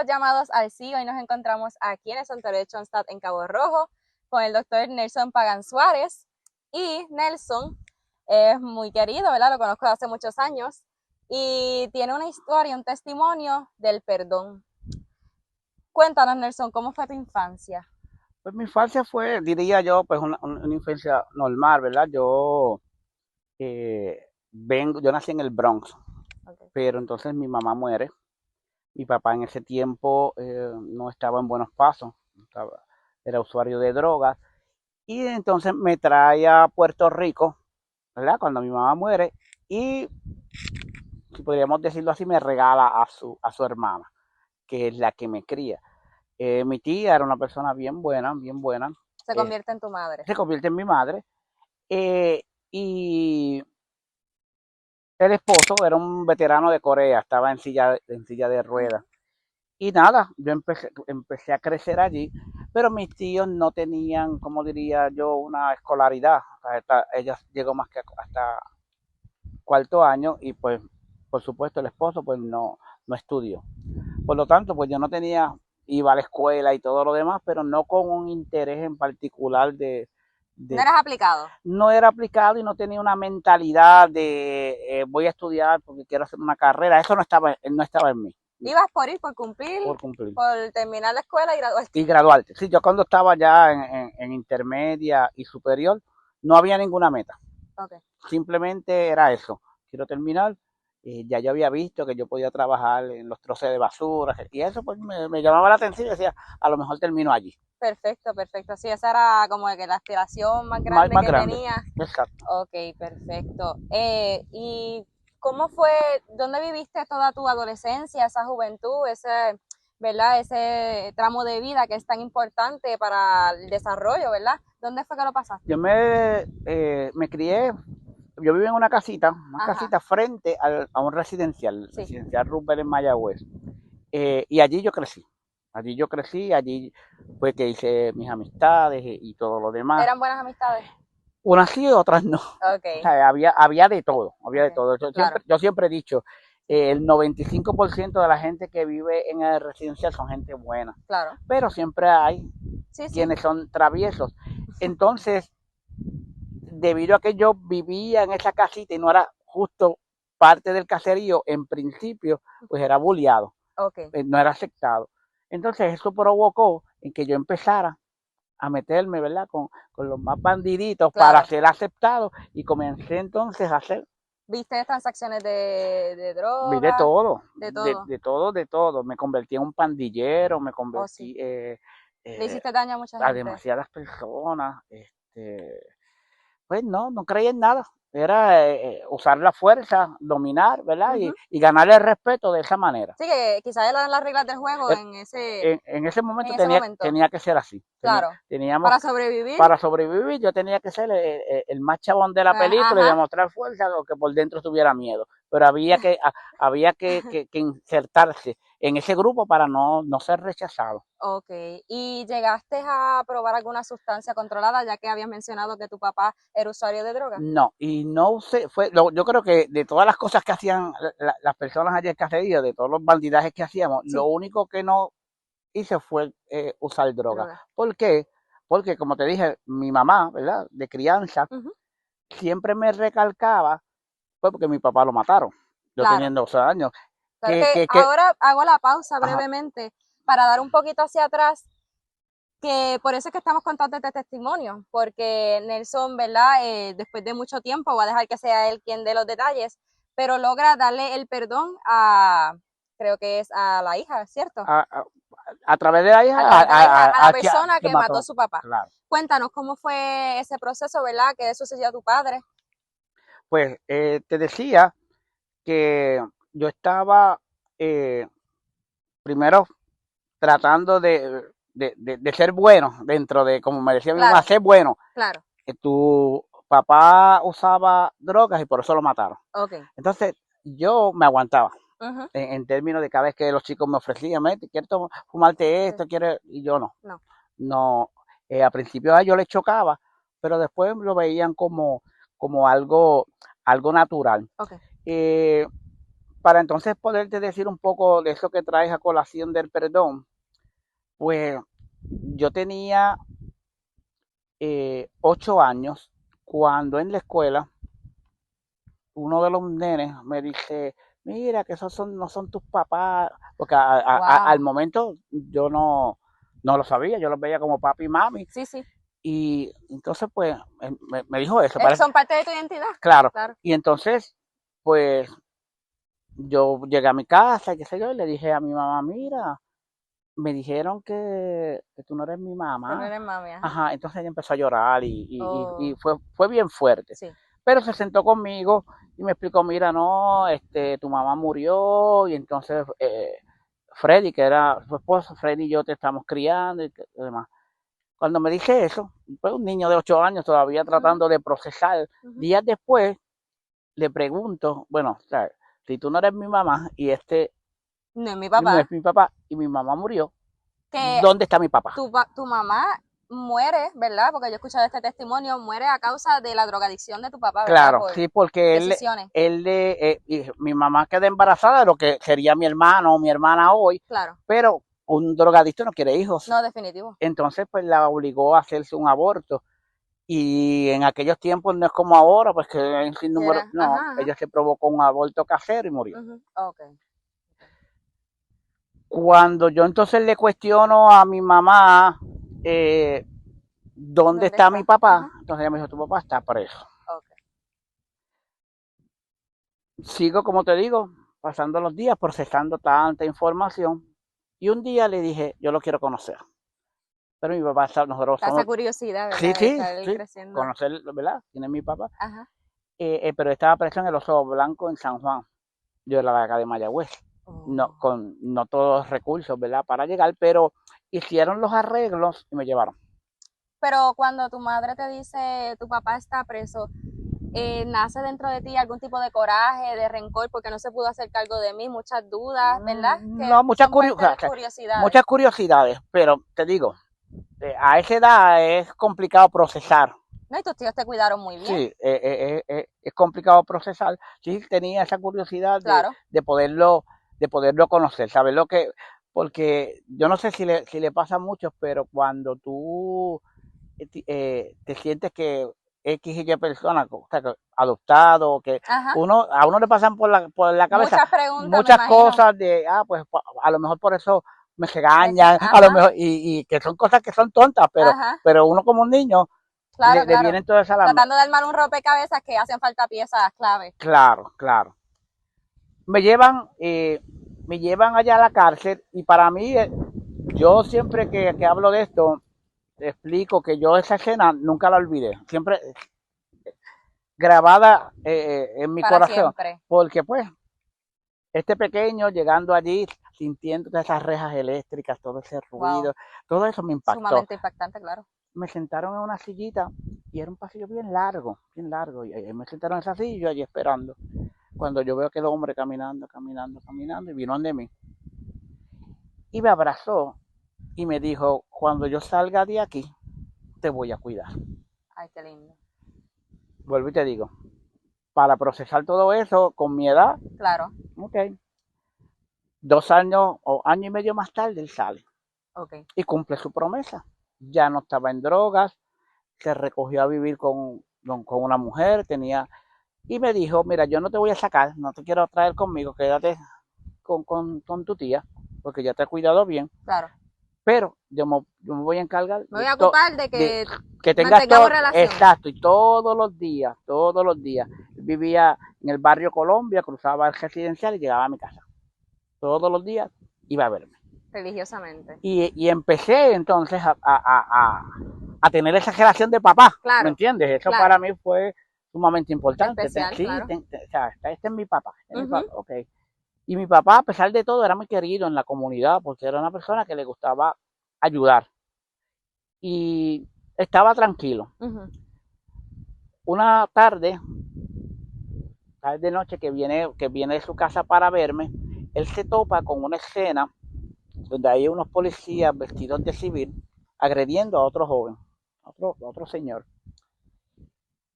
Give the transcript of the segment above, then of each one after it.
amigos llamados al sí. Hoy nos encontramos aquí en el Santuario de Schoenstatt en Cabo Rojo con el doctor Nelson Pagan Suárez. Y Nelson es muy querido, ¿verdad? Lo conozco de hace muchos años y tiene una historia, un testimonio del perdón. Cuéntanos, Nelson, ¿cómo fue tu infancia? Pues mi infancia fue, diría yo, pues una infancia normal, ¿verdad? Yo nací en el Bronx, Okay. pero entonces mi mamá muere. Mi papá en ese tiempo no estaba en buenos pasos, era usuario de drogas. Y entonces me trae a Puerto Rico, ¿verdad? Cuando mi mamá muere. Y, si podríamos decirlo así, me regala a su hermana, que es la que me cría. Mi tía era una persona bien buena, bien buena. Se eh, convierte en tu madre. Se convierte en mi madre. Y el esposo era un veterano de Corea, estaba en silla de ruedas. Y nada, yo empecé a crecer allí, pero mis tíos no tenían, como diría yo, una escolaridad. O sea, ella llegó más que hasta cuarto año y pues, por supuesto, el esposo pues no estudió. Por lo tanto, pues yo no tenía, iba a la escuela y todo lo demás, pero no con un interés en particular No de eras aplicado. no era aplicado y no tenía una mentalidad de voy a estudiar porque quiero hacer una carrera. Eso no estaba en mí, Ibas por ir, por cumplir, por cumplir. por terminar la escuela y graduarte. Y graduarte. Sí, yo cuando estaba ya en intermedia y superior, no había ninguna meta. Okay. Simplemente era eso. Quiero terminar. Ya yo había visto que yo podía trabajar en los troces de basura y eso pues me llamaba la atención y decía, a lo mejor termino allí. Perfecto, perfecto. Sí, esa era como que la aspiración más Más, grande más que grande. tenía. Exacto. Ok, perfecto. ¿Y cómo fue, dónde viviste toda tu adolescencia, esa juventud, ese, ¿verdad? Ese tramo de vida que es tan importante para el desarrollo, ¿verdad? ¿Dónde fue que lo pasaste? Me crié. Yo vivo en una Ajá, casita frente a un residencial, el sí. residencial Rupert en Mayagüez. Y allí yo crecí. Allí fue que hice mis amistades y todo lo demás. ¿Eran buenas amistades? Unas sí, otras no. Ok, O sea, había de todo, había de ok, todo. claro, Yo siempre he dicho, sí, el 95% de la gente que vive en el residencial son gente buena, claro. pero siempre hay Sí, sí, quienes son traviesos. Entonces, debido a que yo vivía en esa casita y no era justo parte del caserío, en principio, pues era bulliado, ok, no era aceptado. Entonces eso provocó en que yo empezara a meterme, ¿verdad? Con los más bandiditos para claro. ser aceptado y comencé entonces a hacer, ¿Viste transacciones de vi de drogas, todo, de todo? de todo, de todo. Me convertí en un pandillero, me Oh, sí. convertí ¿Le eh, hiciste daño a mucha a gente? demasiadas personas. Pues no creía en nada. Era usar la fuerza, dominar, ¿verdad? Ujú. Y ganarle el respeto de esa manera. Sí, que quizás eran las reglas del juego Eh, en en ese momento ese momento, tenía que ser así. claro. Teníamos, Para sobrevivir, para sobrevivir, yo tenía que ser el más chabón de la película y ajá, demostrar fuerza, o que por dentro tuviera miedo. Pero había que insertarse en ese grupo para no ser rechazado. ok. ¿Y llegaste a probar alguna sustancia controlada, ya que habías mencionado que tu papá era usuario de droga? No, y no sé, yo creo que de todas las cosas que hacían las personas allí en Caserío, de todos los bandidajes que hacíamos, lo Sí, único que no hice fue usar droga. droga. ¿Por qué? Porque, como te dije, mi mamá, ¿verdad? De crianza, Ujú, siempre me recalcaba, pues porque mi papá lo mataron, yo claro. teniendo 12 años, Claro que ahora hago la pausa ajá, brevemente para dar un poquito hacia atrás, que por eso es que estamos contando este testimonio, porque Nelson, ¿verdad? Después de mucho tiempo, va a dejar que sea él quien dé los detalles, pero logra darle el perdón a, creo que es a la hija, ¿cierto? a, a, a través de la hija, A través de la hija, a la persona que que mató a mató, su papá. claro. Cuéntanos cómo fue ese proceso, ¿verdad? ¿Qué le sucedió a tu padre? Pues te decía que yo estaba primero tratando de ser bueno dentro de, como me decía mi mamá, Claro, ser bueno. claro, Tu papá usaba drogas y por eso lo mataron. ok. Entonces yo me aguantaba Ujú, en términos de cada vez que los chicos me ofrecían, ¿quieres fumarte sí, esto? ¿Quieres? Y yo no. no, No, al principio a ellos les chocaba, pero después lo veían como algo natural. ok. Eh, para entonces poderte decir un poco de eso que traes a colación del perdón, pues yo tenía 8 años cuando en la escuela uno de los nenes me dice, mira que esos no son tus papás, porque al Wow. momento yo no lo sabía, yo los veía como papi y mami, Sí, sí. y entonces pues me dijo eso, parece, Son parte de tu identidad. claro, Claro. y entonces pues yo llegué a mi casa y qué sé yo, y le dije a mi mamá, mira, me dijeron que tú no eres mi Que no mamá. eres mami, ajá. Ajá, entonces ella empezó a llorar y Oh, fue bien fuerte. sí. Pero se sentó conmigo y me explicó, mira, no, tu mamá murió y entonces Freddy, que era su esposo, Freddy y yo te estamos criando y demás. Cuando me dice eso, fue un niño de 8 años todavía Ujú, tratando de procesar. ujú. Días después le pregunto, bueno, o sea, si tú no eres mi mamá y este No es mi no papá. es mi papá y mi mamá murió, Que ¿dónde está mi papá? tu mamá muere, ¿verdad? Porque yo he escuchado este testimonio, muere a causa de la drogadicción de tu papá, ¿verdad? Claro, Por sí, porque decisiones. mi mamá queda embarazada de lo que sería mi hermano o mi hermana hoy, Claro. pero un drogadicto no quiere hijos. No, definitivo. Entonces, pues la obligó a hacerse un aborto. Y en aquellos tiempos no es como ahora, pues que hay sin Que número, era, no, ajá, ajá. ella se provocó un aborto casero y murió. Ujú, ok. Cuando yo entonces le cuestiono a mi mamá, eh, ¿dónde ¿Dónde está mi está? papá? Ajá. Entonces ella me dijo, tu papá está preso. Ok. Sigo, como te digo, pasando los días, procesando tanta información. Y un día le dije, yo lo quiero conocer. Pero mi papá, nosotros Esa somos, curiosidad, sí, ¿verdad? De sí, estar sí, creciendo. conocer, ¿verdad? ¿Quién es mi papá? Ajá. Pero estaba preso en el Oso Blanco en San Juan. Yo era de acá de Mayagüez. No, Oh. con no todos los recursos, ¿verdad? Para llegar, pero hicieron los arreglos y me llevaron. Pero cuando tu madre te dice tu papá está preso, nace dentro de ti algún tipo de coraje, de rencor, porque no se pudo hacer cargo de mí, muchas dudas, ¿verdad? Que No, son parte de curiosidades. muchas curiosidades, pero te digo, a esa edad es complicado procesar. No, y tus tíos te cuidaron muy bien, Sí, es complicado procesar. Sí, tenía esa curiosidad claro. de poderlo conocer, ¿sabes lo que? Porque yo no sé si le pasa a muchos, pero cuando tú te sientes que X y Y persona, o sea, adoptado, que Ajá. a uno le pasan por la cabeza Muchas preguntas, me muchas imagino. cosas de, pues a lo mejor por eso me regañan, a lo Ajá, mejor, y que son cosas que son tontas, ajá. pero uno como un niño Claro, le claro. vienen todas esas las, Tratando de armar un rompecabezas que hacen falta piezas clave. claro, claro. Me llevan, me llevan allá a la cárcel y para mí, yo siempre que hablo de esto, explico que yo esa escena nunca la olvidé. Siempre grabada en mi Para corazón, siempre. porque pues este pequeño llegando allí, sintiendo todas esas rejas eléctricas, todo ese Wow. ruido, todo eso me impactó. Sumamente impactante, claro. Me sentaron en una sillita y era un pasillo bien largo, y me sentaron en esa silla y yo allí esperando. Cuando yo veo que el hombre caminando, caminando, caminando, y vino ante mí y me abrazó y me dijo, cuando yo salga de aquí, te voy a cuidar. Ay, qué lindo. Vuelvo y te digo, para procesar todo eso con mi edad, Claro. ok, 2 años o año y medio más tarde él sale Ok. y cumple su promesa. Ya no estaba en drogas, se recogió a vivir con una mujer, y me dijo, mira, yo no te voy a sacar, no te quiero traer conmigo, quédate con tu tía, porque ya te he cuidado bien, Claro. pero yo me voy a encargar Me voy a ocupar de de que que tengas mantengamos todo, relación. exacto, y todos los días, vivía en el barrio Colombia, cruzaba el residencial y llegaba a mi casa. Todos los días iba a verme. Religiosamente. Y empecé entonces a tener esa relación de papá, ¿me Claro, entiendes? Eso claro. para mí fue sumamente importante. Especial, Sí, claro. o sea, este es mi papá, este es mi Ujú. papá, ok. Y mi papá, a pesar de todo, era muy querido en la comunidad porque era una persona que le gustaba ayudar y estaba tranquilo. Ujú. Una tarde noche que viene de su casa para verme, él se topa con una escena donde hay unos policías vestidos de civil agrediendo a otro joven, otro señor.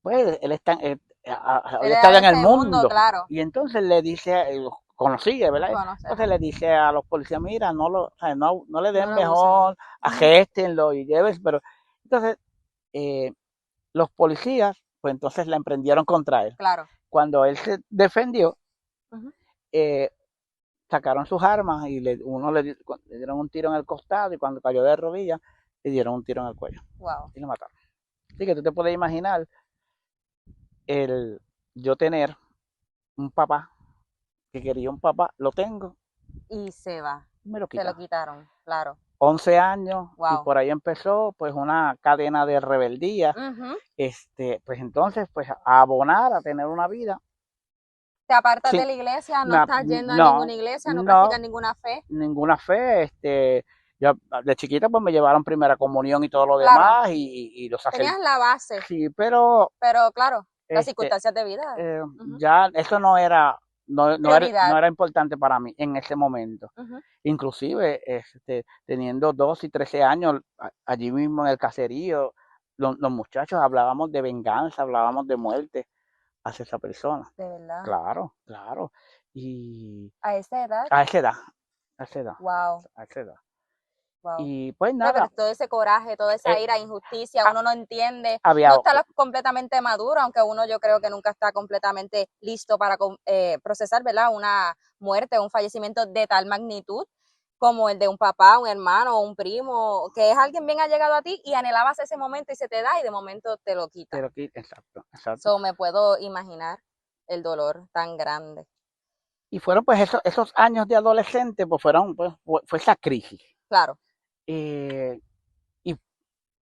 Pues él está, Él había era estado de en el ese mundo, mundo claro. y entonces le dice, consigue, ¿verdad? Bueno, Entonces le dice a los policías, mira, o sea, no le den no lo mejor, usen. agéstenlo y lleven, pero entonces los policías, pues entonces la emprendieron contra él. Claro. Cuando él se defendió, Ujú. eh, sacaron sus armas y uno le dieron un tiro en el costado y cuando cayó de rodillas, le dieron un tiro en el cuello Wow. y lo mataron. Así que tú te puedes imaginar el yo tener un papá que quería un papá, lo tengo, Y se va. me lo Se lo quita. quitaron, claro. 11 años y Wow. por ahí empezó pues una cadena de rebeldía, Ujú. pues entonces pues a abonar, a tener una vida. Te apartas de Sí, la iglesia, no estás yendo a no, ninguna iglesia, no no, practicas ninguna fe. ninguna fe, yo de chiquita pues me llevaron primera comunión y todo lo Claro, demás y los tenías sacerdotes, la base, sí, pero pero claro, las este, circunstancias de vida. Ujú. ya eso no Prioridad. era importante para mí en ese momento. Ujú. Inclusive, teniendo 12 y 13 años, allí mismo en el caserío, los muchachos hablábamos de venganza, hablábamos de muerte hacia esa persona. De verdad. Claro, claro. Y A esa edad, a esa edad, a esa edad, wow, a esa edad. wow. Y pues Pero nada, todo ese coraje, toda esa eh, ira, injusticia, ha- uno no entiende, había, no está completamente maduro, aunque uno yo creo que nunca está completamente listo para procesar, ¿verdad? Una muerte, un fallecimiento de tal magnitud como el de un papá, un hermano, un primo, que es alguien bien allegado a ti y anhelabas ese momento y se te da y de momento te lo quita. exacto, exacto. So, me puedo imaginar el dolor tan grande. Y fueron pues esos años de adolescente, pues fue esa crisis. Claro. Eh, y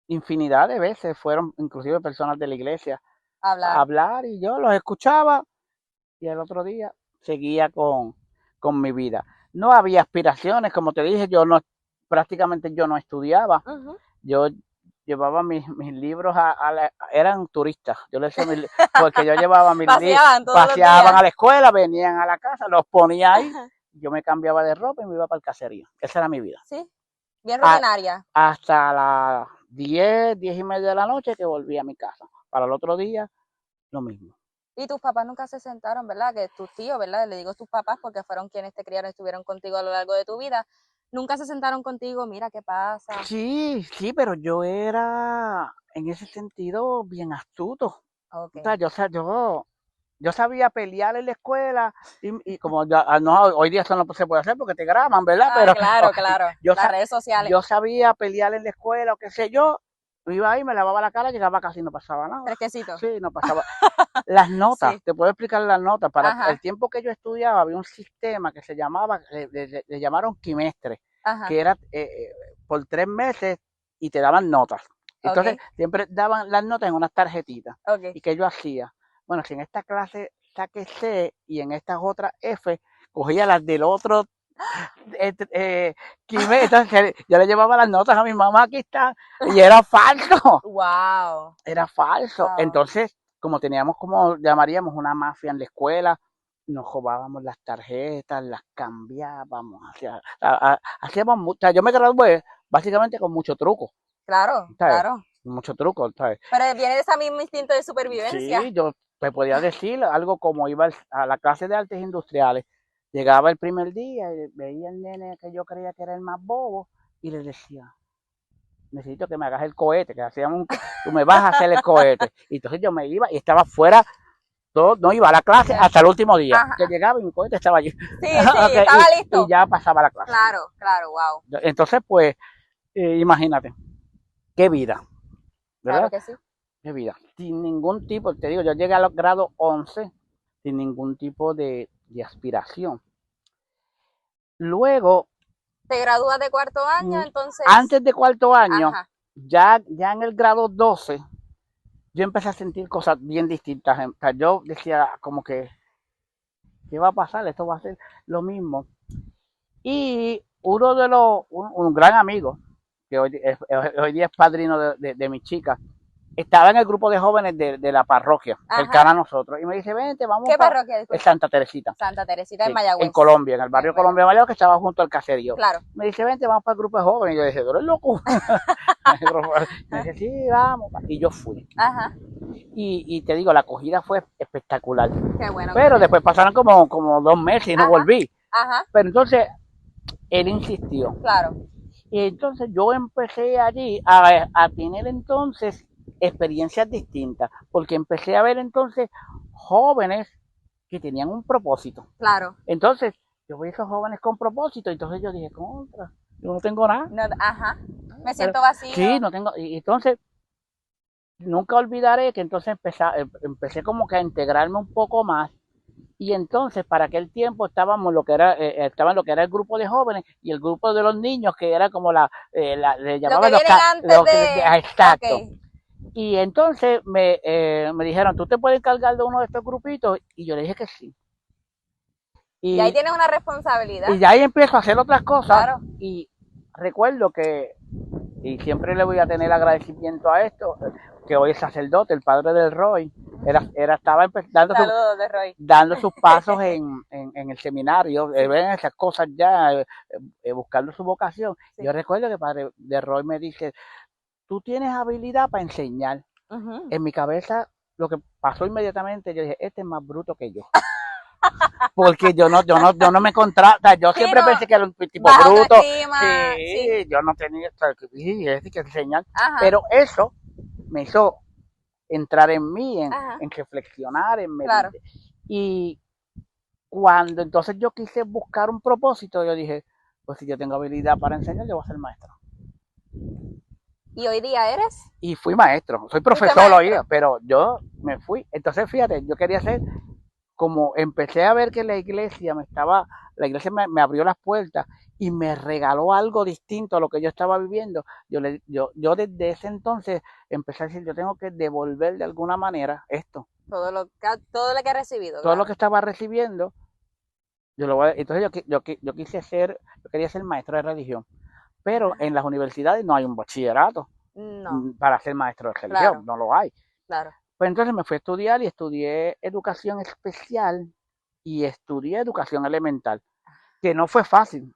infinidad de veces fueron inclusive personas de la iglesia a Hablar. hablar y yo los escuchaba y el otro día seguía con mi vida. No había aspiraciones, como te dije, prácticamente yo no estudiaba. Uh-huh. Yo llevaba mis libros eran turistas, yo les decía porque yo llevaba mis libros, Paseaban todos los paseaban días. a la escuela, venían a la casa, los ponía ahí, yo me cambiaba de ropa y me iba para el caserío. Esa era mi vida. Sí, bien A- rutinaria. hasta las 10, 10:30 de la noche que volví a mi casa. Para el otro día, lo mismo. Y tus papás nunca se sentaron, ¿verdad? Que tus tíos, ¿verdad? Le digo tus papás porque fueron quienes te criaron y estuvieron contigo a lo largo de tu vida. Nunca se sentaron contigo, mira qué pasa. Sí, sí, pero yo era en ese sentido bien astuto. Ok. O sea, yo sabía pelear en la escuela y como ya, no, hoy día eso no se puede hacer porque te graban, ¿verdad? Ah, Pero claro, claro. yo, Las redes sociales. yo sabía pelear en la escuela o qué sé yo, iba ahí, me lavaba la cara, llegaba casi no pasaba nada. Fresquecito. Sí, no pasaba. Las notas, Sí. te puedo explicar las notas. Para Ajá. el tiempo que yo estudiaba había un sistema que se llamaba, le llamaron quimestre, Ajá. que era por 3 meses y te daban notas. Entonces Okay. siempre daban las notas en unas tarjetitas. Okay. ¿Y qué yo hacía? Bueno, si en esta clase saqué C y en estas otras F, cogía las del otro entonces yo le llevaba las notas a mi mamá, aquí están, y era falso. Wow. Era falso. Wow. Entonces, como teníamos, como llamaríamos, una mafia en la escuela, nos robábamos las tarjetas, las cambiábamos, hacíamos mucho. Yo me gradué básicamente con mucho truco, Claro, ¿sabes? claro. Mucho truco, ¿sabes? Pero viene de ese mismo instinto de supervivencia. Sí, yo te podía decir algo como iba a la clase de artes industriales. Llegaba el primer día y veía al nene que yo creía que era el más bobo y le decía, necesito que me hagas el cohete, que hacíamos tú me vas a hacer el cohete. Y entonces yo me iba y estaba fuera, no iba a la clase hasta el último día, Ajá. que llegaba y mi cohete estaba allí. Sí, sí, okay, estaba listo. Y ya pasaba la clase. Claro, claro, wow. Entonces, pues, imagínate, qué vida, ¿verdad? Claro que sí. Qué vida. Sin ningún tipo, te digo, yo llegué a los grados 11 sin ningún tipo de aspiración. Luego, te gradúas de cuarto año, entonces. Antes de cuarto año, ajá, ya en el grado 12, yo empecé a sentir cosas bien distintas. O sea, yo decía como que, ¿qué va a pasar? Esto va a ser lo mismo. Y uno de un gran amigo, que hoy día es padrino de mi chica, estaba en el grupo de jóvenes de la parroquia, Ajá. cercana a nosotros, y me dice, vente, vamos ¿Qué para parroquia? Disculpa. Santa Teresita. Santa Teresita de Sí, Mayagüez. en Colombia, en el barrio Colombia Mayagüez, que estaba junto al caserío. Claro. Me dice, vente, vamos para el grupo de jóvenes. Y yo dije, ¿tú eres loco? Me dice, sí, vamos. Y yo fui. Ajá. Y te digo, la acogida fue espectacular. Qué bueno. Pero después pasaron como 2 meses y no Ajá. volví. Ajá. Pero entonces, él insistió. Claro. Y entonces yo empecé allí a tener entonces experiencias distintas, porque empecé a ver entonces jóvenes que tenían un propósito. Claro. Entonces, yo vi esos jóvenes con propósito, entonces yo dije, contra, yo no tengo nada. No, ajá. Me siento vacío. Sí, no tengo, y entonces, nunca olvidaré que entonces empecé como que a integrarme un poco más. Y entonces, para aquel tiempo estábamos estaba lo que era el grupo de jóvenes y el grupo de los niños, que era como le llamaban lo que vienen antes de... exacto. Okay. Y entonces me dijeron, ¿tú te puedes encargar de uno de estos grupitos? Y yo le dije que sí. Y ahí tienes una responsabilidad. Y ya ahí empiezo a hacer otras cosas. Claro. Y recuerdo que, y siempre le voy a tener agradecimiento a esto, que hoy es sacerdote, el padre del Roy, estaba dando sus pasos en el seminario, sí. Ven esas cosas ya, buscando su vocación. Sí. Yo recuerdo que el padre del Roy me dice, tú tienes habilidad para enseñar. En mi cabeza, lo que pasó inmediatamente, yo dije, este es más bruto que yo. Porque yo no me contrata, yo sí, siempre pensé que era un tipo bruto. Sí, yo no tenía que enseñar. Ajá. Pero eso me hizo entrar en mí, en reflexionar, en meditar. Claro. Y cuando entonces yo quise buscar un propósito, yo dije, pues si yo tengo habilidad para enseñar, yo voy a ser maestro. ¿Y hoy día eres? Y fui maestro, soy profesor hoy día, pero yo me fui. Entonces, fíjate, yo quería ser, como empecé a ver que la iglesia me abrió las puertas y me regaló algo distinto a lo que yo estaba viviendo. Yo desde ese entonces empecé a decir, yo tengo que devolver de alguna manera esto. Todo lo que he recibido. Todo claro. Lo que estaba recibiendo, entonces yo quería ser maestro de religión. Pero en las universidades no hay un bachillerato para ser maestro de religión, claro. No lo hay. Claro. Pues entonces me fui a estudiar y estudié educación especial y estudié educación elemental, que no fue fácil.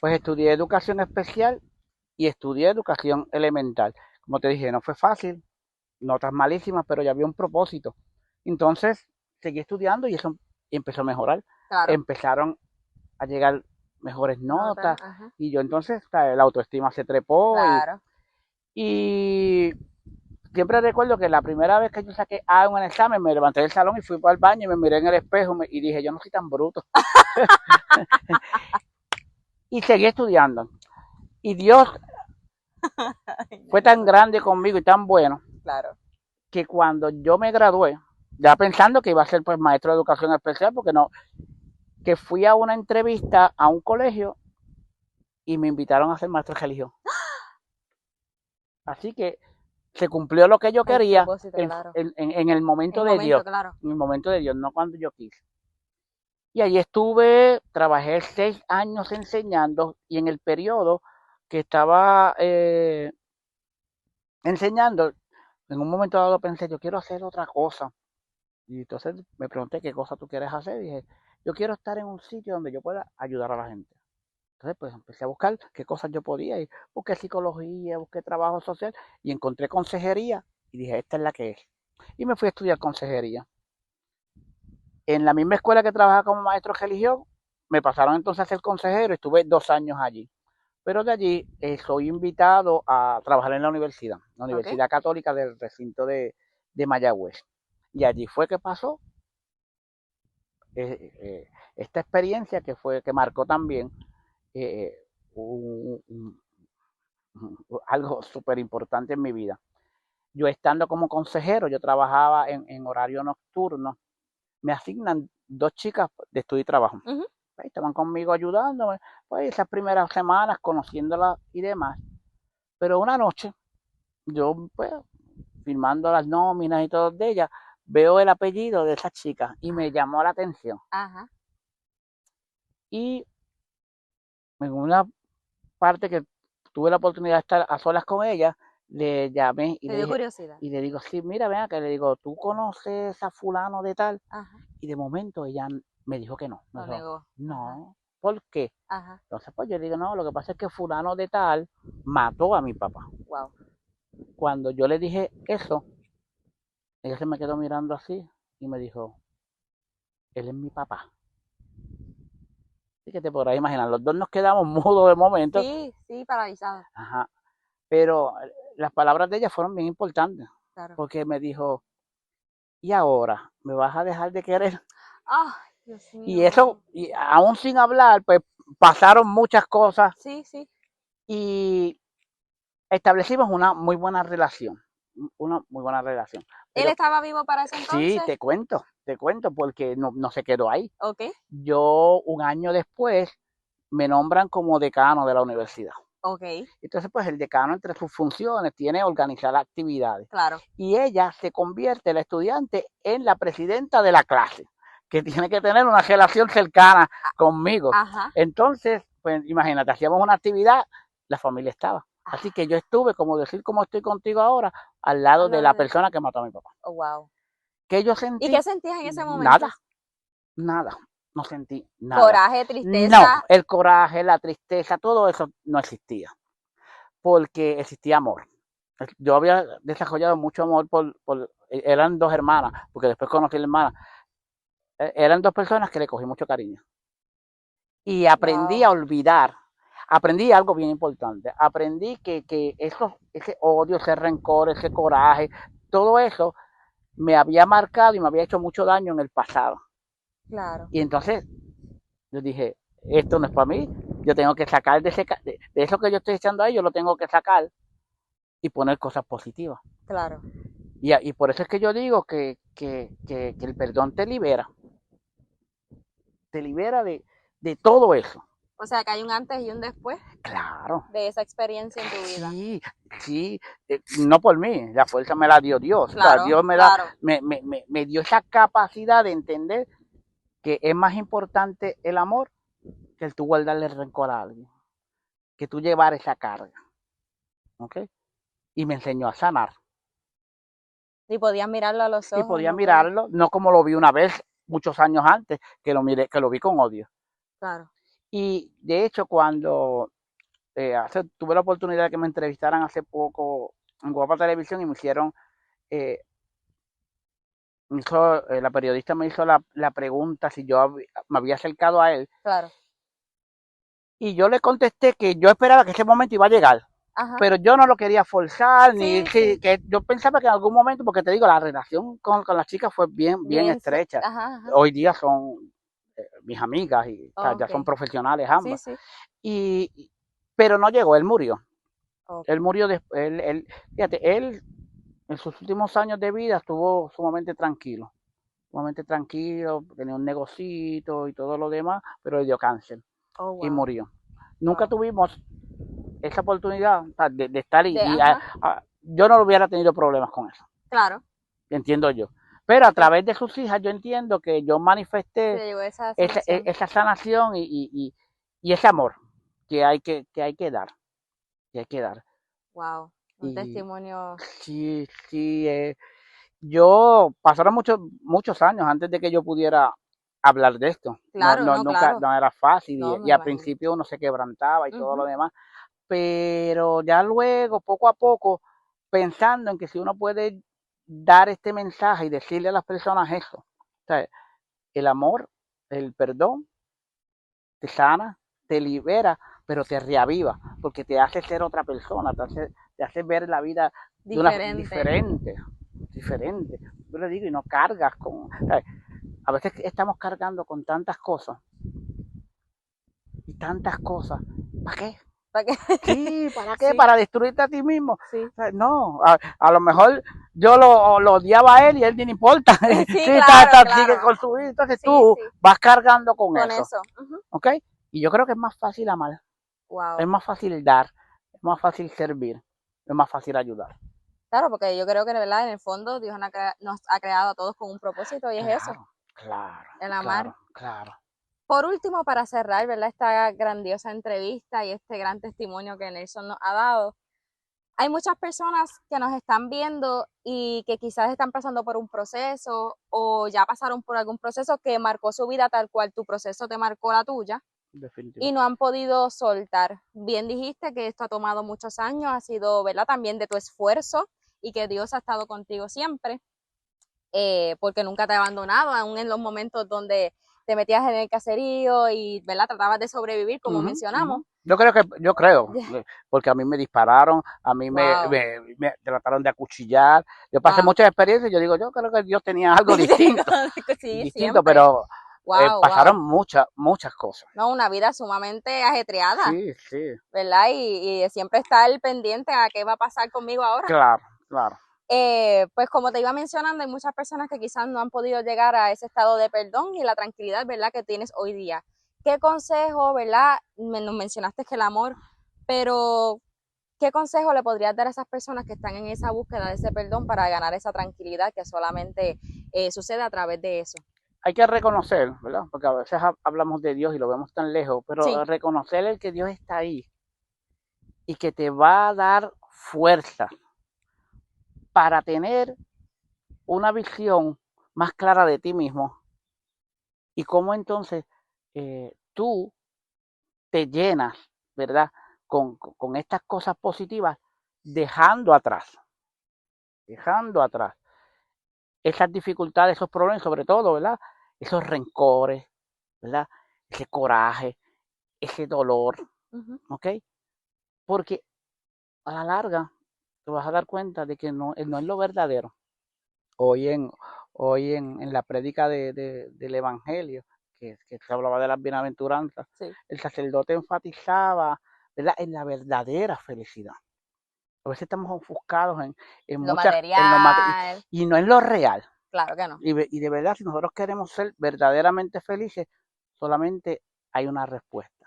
Pues estudié educación especial y estudié educación elemental. Como te dije, no fue fácil, notas malísimas, pero ya había un propósito. Entonces seguí estudiando y eso empezó a mejorar. Claro. Empezaron a llegar mejores notas y yo entonces la autoestima se trepó. Claro. Y siempre recuerdo que la primera vez que yo saqué A en un examen, me levanté del salón y fui para el baño y me miré en el espejo y dije, yo no soy tan bruto. Y seguí estudiando. Y Dios fue tan grande conmigo y tan bueno, claro, que cuando yo me gradué, ya pensando que iba a ser pues maestro de educación especial, porque no, que fui a una entrevista a un colegio y me invitaron a ser maestro de religión. Así que se cumplió lo que yo quería claro. en el momento de Dios. Claro. En el momento de Dios, no cuando yo quise. Y allí trabajé 6 años enseñando y en el periodo que estaba enseñando, en un momento dado pensé, yo quiero hacer otra cosa. Y entonces me pregunté qué cosa tú quieres hacer. Y dije, yo quiero estar en un sitio donde yo pueda ayudar a la gente. Entonces, pues empecé a buscar qué cosas yo podía y busqué psicología, busqué trabajo social y encontré consejería y dije, esta es la que es. Y me fui a estudiar consejería. En la misma escuela que trabajaba como maestro de religión, me pasaron entonces a ser consejero y estuve 2 años allí. Pero de allí soy invitado a trabajar en la Universidad Católica del recinto de Mayagüez. Y allí fue que pasó esta experiencia que marcó también algo súper importante en mi vida. Yo estando como consejero, yo trabajaba en horario nocturno, me asignan 2 chicas de estudio y trabajo. Estaban conmigo ayudándome, pues esas primeras semanas conociéndolas y demás. Pero una noche, yo pues firmando las nóminas y todo de ellas, veo el apellido de esa chica y me llamó la atención. Ajá. Y en una parte que tuve la oportunidad de estar a solas con ella, le llamé y Te le dio dije, curiosidad. y le digo, sí, mira, ven acá, le digo, ¿tú conoces a fulano de tal? Ajá, Y de momento ella me dijo que no. Me lo dijo, negó. Ajá, no, ¿por qué? ajá, Entonces, pues yo le digo, no, lo que pasa es que fulano de tal mató a mi papá. wow. Cuando yo le dije eso, ella se me quedó mirando así y me dijo, él es mi papá. Así que te podrás imaginar, los dos nos quedamos mudos de momento. Sí, sí, paralizado. Ajá. Pero las palabras de ella fueron bien importantes, Claro. porque me dijo, ¿y ahora me vas a dejar de querer? Ay, Dios Y mío, eso, mano. y aún sin hablar, pues pasaron muchas cosas Sí, sí. y establecimos una muy buena relación, una muy buena relación. ¿Él Pero estaba vivo para ese sí, entonces? te cuento, porque no se quedó ahí. Ok, Yo, un año después, me nombran como decano de la universidad. ok, Entonces, pues el decano entre sus funciones tiene organizar actividades. claro. Y ella se convierte, la estudiante, en la presidenta de la clase, que tiene que tener una relación cercana conmigo. Ajá. Entonces, pues imagínate, hacíamos una actividad, la familia estaba. Así que yo estuve, como decir como estoy contigo ahora, al lado Al de lado la de... persona que mató a mi papá. Oh, wow. ¿Qué yo ¿Y sentí? qué sentías en ese momento? Nada, nada, no sentí nada. Coraje, No, tristeza. el coraje, la tristeza, todo eso no existía, porque existía amor. Yo había desarrollado mucho amor eran dos hermanas, porque después conocí a la hermana, eran dos personas que le cogí mucho cariño. Y aprendí Wow, a olvidar, aprendí algo bien importante, aprendí que ese odio, ese rencor, ese coraje, todo eso me había marcado y me había hecho mucho daño en el pasado. claro. Y entonces yo dije, esto no es para mí, yo tengo que sacar de eso que yo estoy echando ahí, yo lo tengo que sacar y poner cosas positivas. Claro. Y por eso es que yo digo que el perdón te libera de todo eso. O sea, que hay un antes y un después Claro, de esa experiencia en tu vida. sí, sí, no por mí, la fuerza me la dio Dios. O sea, Claro, Dios claro. me dio esa capacidad de entender que es más importante el amor que el tú guardarle rencor a alguien, que tú llevar esa carga. ¿Ok? Y me enseñó a sanar. Y podías mirarlo a los Y ojos y podía no ver. mirarlo, no como lo vi una vez, muchos años antes, que lo vi con odio. Claro. Y de hecho, cuando tuve la oportunidad de que me entrevistaran hace poco en Guapa Televisión y me hicieron, eh, la periodista me hizo la pregunta si me había acercado a él. Claro. Y yo le contesté que yo esperaba que ese momento iba a llegar. Ajá. Pero yo no lo quería forzar, ni Sí, sí. que yo pensaba que en algún momento, porque te digo, la relación con las chicas fue bien Bien. estrecha. Ajá, ajá. Hoy día son mis amigas y ya Ok. son profesionales Sí, ambas. sí. Pero no llegó, él murió. Ok. Él murió después, fíjate, él en sus últimos años de vida estuvo sumamente tranquilo, tenía un negocito y todo lo demás, pero le dio cáncer Oh, y wow. murió. Nunca Wow. tuvimos esa oportunidad de estar Ajá. yo no hubiera tenido problemas con eso, Claro. entiendo yo. Pero a Sí. través de sus hijas yo entiendo que yo manifesté Se llegó a esa sanación. esa sanación y ese amor que hay que dar, que hay que dar. Wow. Un Y testimonio. sí, sí, yo pasaron muchos años antes de que yo pudiera hablar de esto. Claro, no, Nunca, claro. no era fácil No, me y al imagino. principio uno se quebrantaba y todo lo Ujú. demás, pero ya luego, poco a poco, pensando en que si uno puede dar este mensaje y decirle a las personas eso, o sea, el amor, el perdón, te sana, te libera, pero te reaviva, porque te hace ser otra persona, te hace ver la vida de una Diferente. diferente. Yo le digo, y no cargas con, ¿sabes? A veces estamos cargando con tantas cosas y tantas cosas. ¿Para qué? ¿Para qué? Sí, ¿para qué? Sí, Para destruirte a ti mismo. sí. No, a lo mejor yo lo odiaba a él y a él ni le importa. Sí, Sí, claro, sigue claro. con su vida. Entonces Sí, tú sí. vas cargando con Con eso. eso. Ujú. ¿Ok? Y yo creo que es más fácil amar, es Wow. más fácil dar, es más fácil servir, es más fácil ayudar. Claro, porque yo creo que, ¿verdad? En el fondo, Dios nos ha creado a todos con un propósito y es eso, Claro, claro, el amar. claro, claro. Por último, para cerrar, ¿verdad? Esta grandiosa entrevista y este gran testimonio que Nelson nos ha dado, hay muchas personas que nos están viendo y que quizás están pasando por un proceso o ya pasaron por algún proceso que marcó su vida tal cual tu proceso te marcó la tuya Definitivo. y no han podido soltar. Bien dijiste que esto ha tomado muchos años, ha sido, ¿verdad? También de tu esfuerzo y que Dios ha estado contigo siempre, porque nunca te ha abandonado, aún en los momentos donde te metías en el caserío y, ¿verdad? Tratabas de sobrevivir, como mencionamos. Yo creo, porque a mí me dispararon, a mí Wow, me trataron de acuchillar, yo pasé wow. muchas experiencias, yo digo, yo creo que Dios tenía algo distinto, Sí, distinto, siempre. pero Wow, pasaron wow. muchas cosas. No, una vida sumamente ajetreada, Sí, sí, ¿verdad? Y siempre estar pendiente a qué va a pasar conmigo ahora. claro, claro. Pues como te iba mencionando, hay muchas personas que quizás no han podido llegar a ese estado de perdón y la tranquilidad, ¿verdad? Que tienes hoy día. ¿Qué consejo, verdad? Nos mencionaste que el amor, pero ¿qué consejo le podrías dar a esas personas que están en esa búsqueda de ese perdón para ganar esa tranquilidad que solamente sucede a través de eso? Hay que reconocer, ¿verdad? Porque a veces hablamos de Dios y lo vemos tan lejos, pero Sí. reconocer el que Dios está ahí y que te va a dar fuerza para tener una visión más clara de ti mismo y cómo entonces tú te llenas, ¿verdad? Con estas cosas positivas, dejando atrás esas dificultades, esos problemas, sobre todo, ¿verdad? Esos rencores, ¿verdad? Ese coraje, ese dolor, Uh-huh. ¿ok? Porque a la larga te vas a dar cuenta de que no es lo verdadero. Hoy en, en la prédica del Evangelio, que se hablaba de las bienaventuranzas, Sí. el sacerdote enfatizaba, ¿verdad?, en la verdadera felicidad. A veces estamos ofuscados Lo en lo material, y no en lo real. claro que no. Y de verdad, si nosotros queremos ser verdaderamente felices, solamente hay una respuesta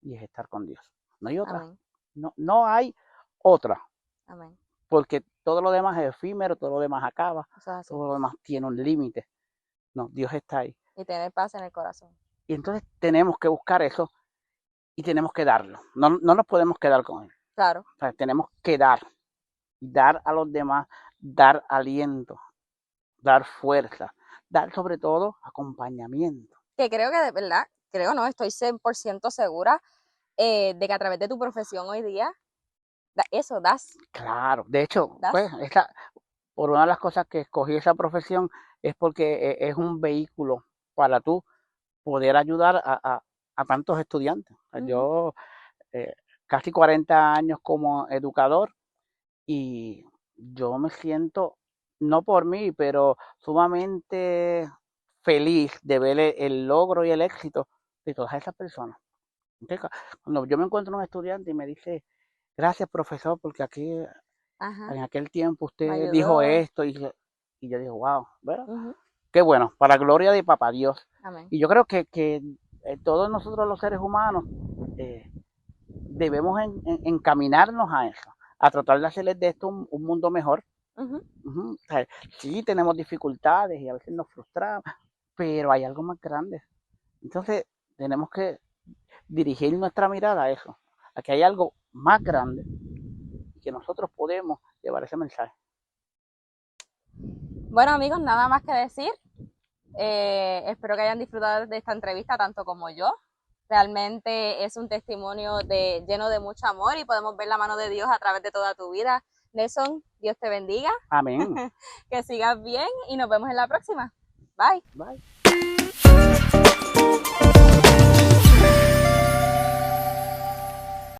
y es estar con Dios. No hay otra. Amén, No hay otra. amén. Porque todo lo demás es efímero, todo lo demás acaba, Eso es así. todo lo demás tiene un límite. No, Dios está ahí. Y tener paz en el corazón. Y entonces tenemos que buscar eso y tenemos que darlo. No nos podemos quedar con él. Claro. O sea, tenemos que dar a los demás, dar aliento, dar fuerza, dar sobre todo acompañamiento. Que creo que de verdad, creo no, estoy 100% segura de que a través de tu profesión hoy día, eso Claro, de hecho, pues, das. por una de las cosas que escogí esa profesión es porque es un vehículo para tú poder ayudar a tantos estudiantes. Ujú. Yo eh, casi 40 años como educador y yo me siento, no por mí, pero sumamente feliz de ver el logro y el éxito de todas esas personas. Entonces, cuando yo me encuentro un estudiante y me dice, gracias profesor, porque aquí Ajá, en aquel tiempo me usted dijo ayudó. esto y yo digo, wow, ¿verdad? Ujú. Qué bueno, para gloria de Papá Dios. Amén. Y yo creo que todos nosotros los seres humanos eh, debemos encaminarnos a eso, a tratar de hacerles de esto un mundo mejor. Ujú. O sea, sí tenemos dificultades y a veces nos frustramos, pero hay algo más grande. Entonces tenemos que dirigir nuestra mirada a eso, a que hay algo más grande y que nosotros podemos llevar ese mensaje. Bueno amigos, nada más que decir. Espero que hayan disfrutado de esta entrevista tanto como yo. Realmente es un testimonio lleno de mucho amor y podemos ver la mano de Dios a través de toda tu vida. Nelson, Dios te bendiga, Amén. que sigas bien y nos vemos en la próxima. Bye. Bye.